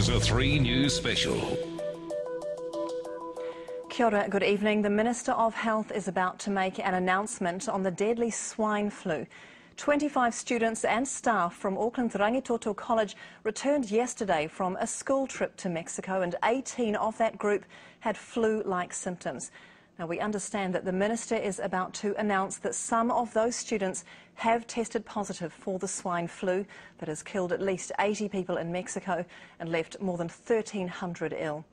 is a 3 News special. Kia ora, good evening. The Minister of Health is about to make an announcement on the deadly swine flu. 25 students and staff from Auckland's Rangitoto College returned yesterday from a school trip to Mexico, and 18 of that group had flu-like symptoms. Now, we understand that the Minister is about to announce that some of those students have tested positive for the swine flu that has killed at least 80 people in Mexico and left more than 1,300 ill.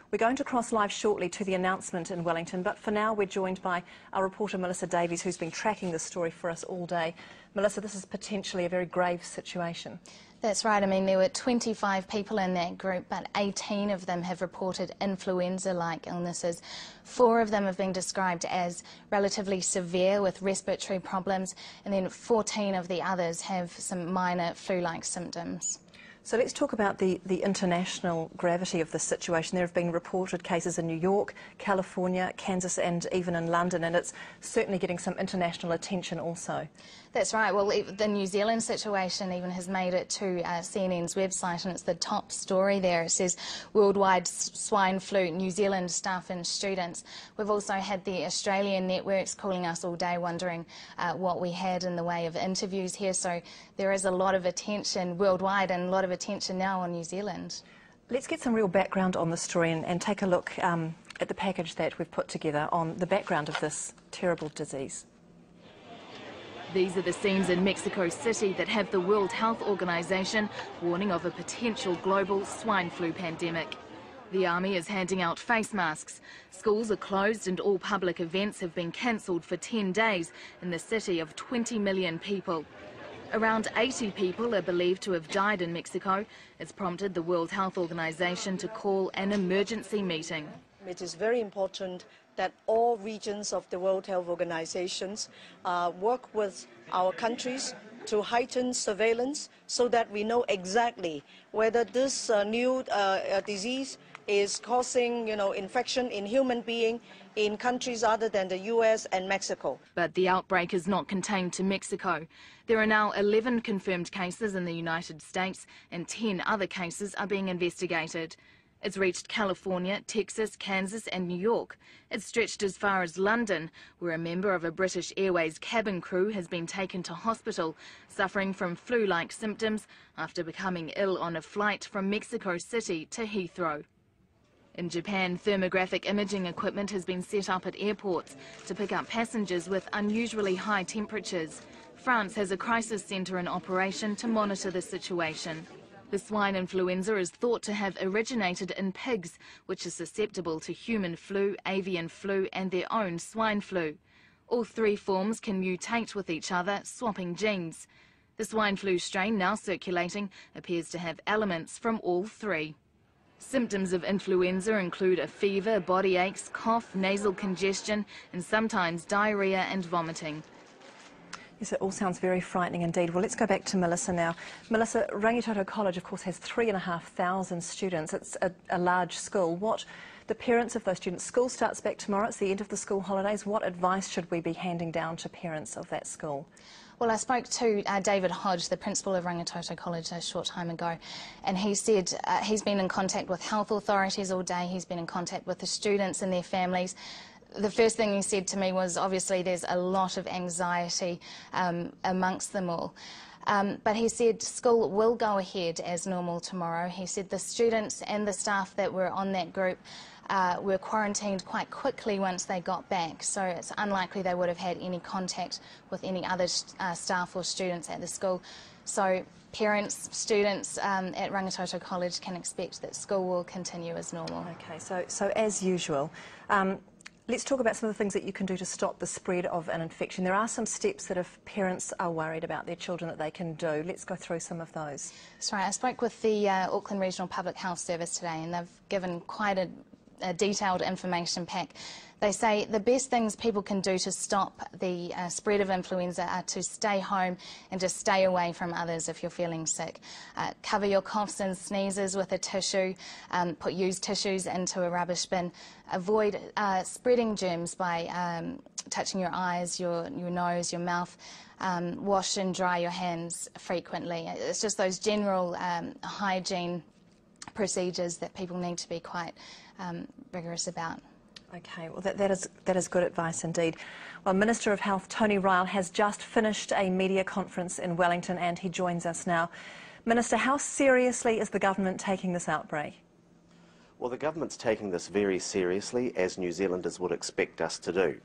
We're going to cross live shortly to the announcement in Wellington, but for now we're joined by our reporter Melissa Davies, who's been tracking this story for us all day. Melissa, this is potentially a very grave situation. That's right. I mean, there were 25 people in that group, but 18 of them have reported influenza-like illnesses. 4 of them have been described as relatively severe with respiratory problems, and then 14 of the others have some minor flu-like symptoms. So let's talk about the international gravity of this situation. There have been reported cases in New York, California, Kansas and even in London, and it's certainly getting some international attention also. That's right. Well, the New Zealand situation even has made it to CNN's website, and it's the top story there. It says, worldwide swine flu, New Zealand staff and students. We've also had the Australian networks calling us all day wondering what we had in the way of interviews here. So there is a lot of attention worldwide and a lot of attention now on New Zealand. Let's get some real background on the story and take a look at the package that we've put together on the background of this terrible disease. These are the scenes in Mexico City that have the World Health Organization warning of a potential global swine flu pandemic. The army is handing out face masks. Schools are closed and all public events have been cancelled for 10 days in the city of 20 million people. Around 80 people are believed to have died in Mexico. It's prompted the World Health Organization to call an emergency meeting. It is very important that all regions of the World Health Organizations work with our countries to heighten surveillance so that we know exactly whether this new disease is causing, infection in human beings in countries other than the US and Mexico. But the outbreak is not contained to Mexico. There are now 11 confirmed cases in the United States and 10 other cases are being investigated. It's reached California, Texas, Kansas and New York. It's stretched as far as London, where a member of a British Airways cabin crew has been taken to hospital, suffering from flu-like symptoms after becoming ill on a flight from Mexico City to Heathrow. In Japan, thermographic imaging equipment has been set up at airports to pick up passengers with unusually high temperatures. France has a crisis centre in operation to monitor the situation. The swine influenza is thought to have originated in pigs, which is susceptible to human flu, avian flu and their own swine flu. All 3 forms can mutate with each other, swapping genes. The swine flu strain now circulating appears to have elements from all 3. Symptoms of influenza include a fever, body aches, cough, nasal congestion and sometimes diarrhoea and vomiting. Yes, it all sounds very frightening indeed. Well, let's go back to Melissa now. Melissa, Rangitoto College, of course, has 3,500 students. It's a large school. The parents of those students, school starts back tomorrow. It's the end of the school holidays. What advice should we be handing down to parents of that school? Well, I spoke to David Hodge, the principal of Rangitoto College, a short time ago, and he said he's been in contact with health authorities all day. He's been in contact with the students and their families. The first thing he said to me was, obviously, there's a lot of anxiety amongst them all. But he said school will go ahead as normal tomorrow. He said the students and the staff that were on that group were quarantined quite quickly once they got back, so it's unlikely they would have had any contact with any other staff or students at the school. So parents, students at Rangitoto College can expect that school will continue as normal. Okay, so as usual, let's talk about some of the things that you can do to stop the spread of an infection. There are some steps that if parents are worried about their children that they can do. Let's go through some of those. That's right. I spoke with the Auckland Regional Public Health Service today, and they've given quite a detailed information pack. They say the best things people can do to stop the spread of influenza are to stay home and just stay away from others if you're feeling sick. Cover your coughs and sneezes with a tissue, put used tissues into a rubbish bin. Avoid spreading germs by touching your eyes, your nose, your mouth. Wash and dry your hands frequently. It's just those general hygiene procedures that people need to be quite rigorous about. Okay, well that is good advice indeed. Well, Minister of Health Tony Ryle has just finished a media conference in Wellington and he joins us now. Minister, how seriously is the government taking this outbreak? Well, the government's taking this very seriously, as New Zealanders would expect us to do.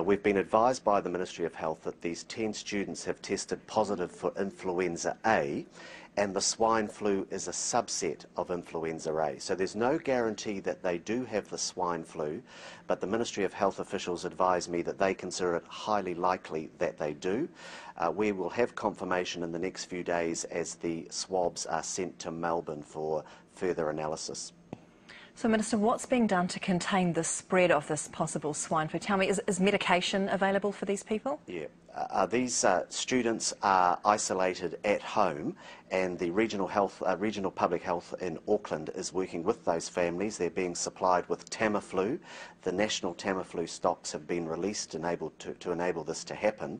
We've been advised by the Ministry of Health that these 10 students have tested positive for influenza A, and the swine flu is a subset of influenza A. So there's no guarantee that they do have the swine flu, but the Ministry of Health officials advise me that they consider it highly likely that they do. We will have confirmation in the next few days as the swabs are sent to Melbourne for further analysis. So, Minister, what's being done to contain the spread of this possible swine flu? Tell me, is medication available for these people? Yeah. These students are isolated at home, and the regional public health in Auckland is working with those families. They're being supplied with Tamiflu. The national Tamiflu stocks have been released to enable this to happen.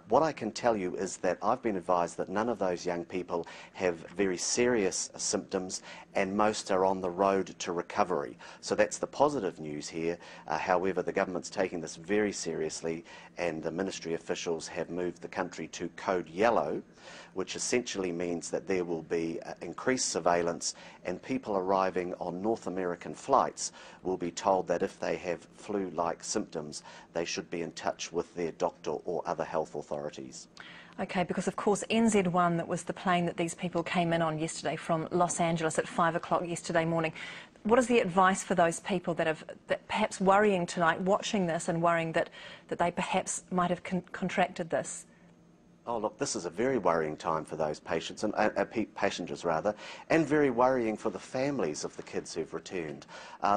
What I can tell you is that I've been advised that none of those young people have very serious symptoms, and most are on the road to recovery. So that's the positive news here. However, the government's taking this very seriously, and the ministry officials have moved the country to code yellow, which essentially means that there will be increased surveillance, and people arriving on North American flights will be told that if they have flu-like symptoms, they should be in touch with their doctor or other health authorities. Okay, because of course NZ1, that was the plane that these people came in on yesterday from Los Angeles at 5 o'clock yesterday morning. What is the advice for those people that perhaps worrying tonight, watching this and worrying that they perhaps might have contracted this? Oh, look, this is a very worrying time for those patients and passengers, rather, and very worrying for the families of the kids who've returned.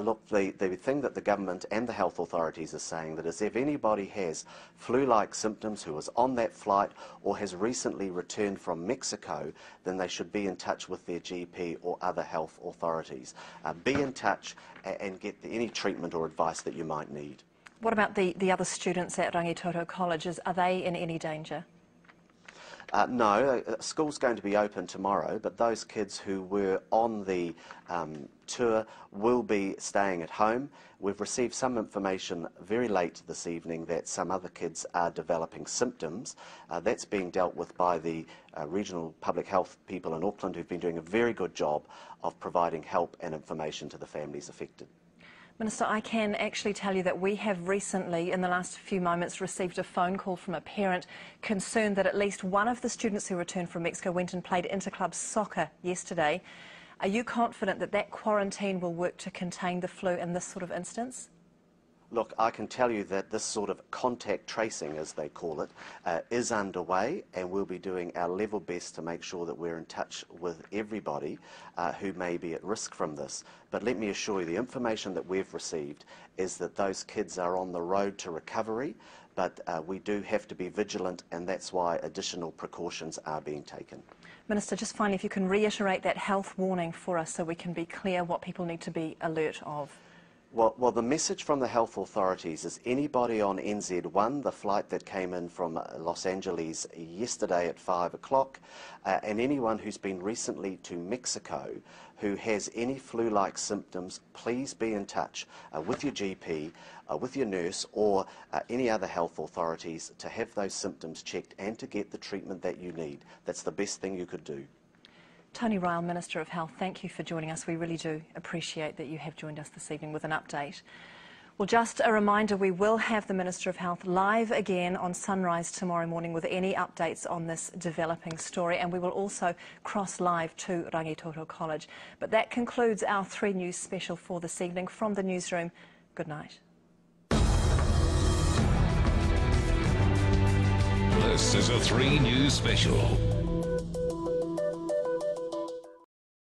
Look, the thing that the government and the health authorities are saying that is if anybody has flu-like symptoms who was on that flight or has recently returned from Mexico, then they should be in touch with their GP or other health authorities. Be in touch and get any treatment or advice that you might need. What about the other students at Rangitoto College? Are they in any danger? No, school's going to be open tomorrow, but those kids who were on the tour will be staying at home. We've received some information very late this evening that some other kids are developing symptoms. That's being dealt with by the regional public health people in Auckland, who've been doing a very good job of providing help and information to the families affected. Minister, I can actually tell you that we have recently, in the last few moments, received a phone call from a parent concerned that at least one of the students who returned from Mexico went and played interclub soccer yesterday. Are you confident that that quarantine will work to contain the flu in this sort of instance? Look, I can tell you that this sort of contact tracing, as they call it, is underway, and we'll be doing our level best to make sure that we're in touch with everybody who may be at risk from this. But let me assure you, the information that we've received is that those kids are on the road to recovery, but we do have to be vigilant, and that's why additional precautions are being taken. Minister, just finally, if you can reiterate that health warning for us so we can be clear what people need to be alert of. Well, the message from the health authorities is anybody on NZ1, the flight that came in from Los Angeles yesterday at 5 o'clock, and anyone who's been recently to Mexico who has any flu-like symptoms, please be in touch with your GP, with your nurse or any other health authorities to have those symptoms checked and to get the treatment that you need. That's the best thing you could do. Tony Ryle, Minister of Health, thank you for joining us. We really do appreciate that you have joined us this evening with an update. Well, just a reminder, we will have the Minister of Health live again on Sunrise tomorrow morning with any updates on this developing story, and we will also cross live to Rangitoto College. But that concludes our 3 News special for this evening. From the newsroom, good night. This is a 3 News special.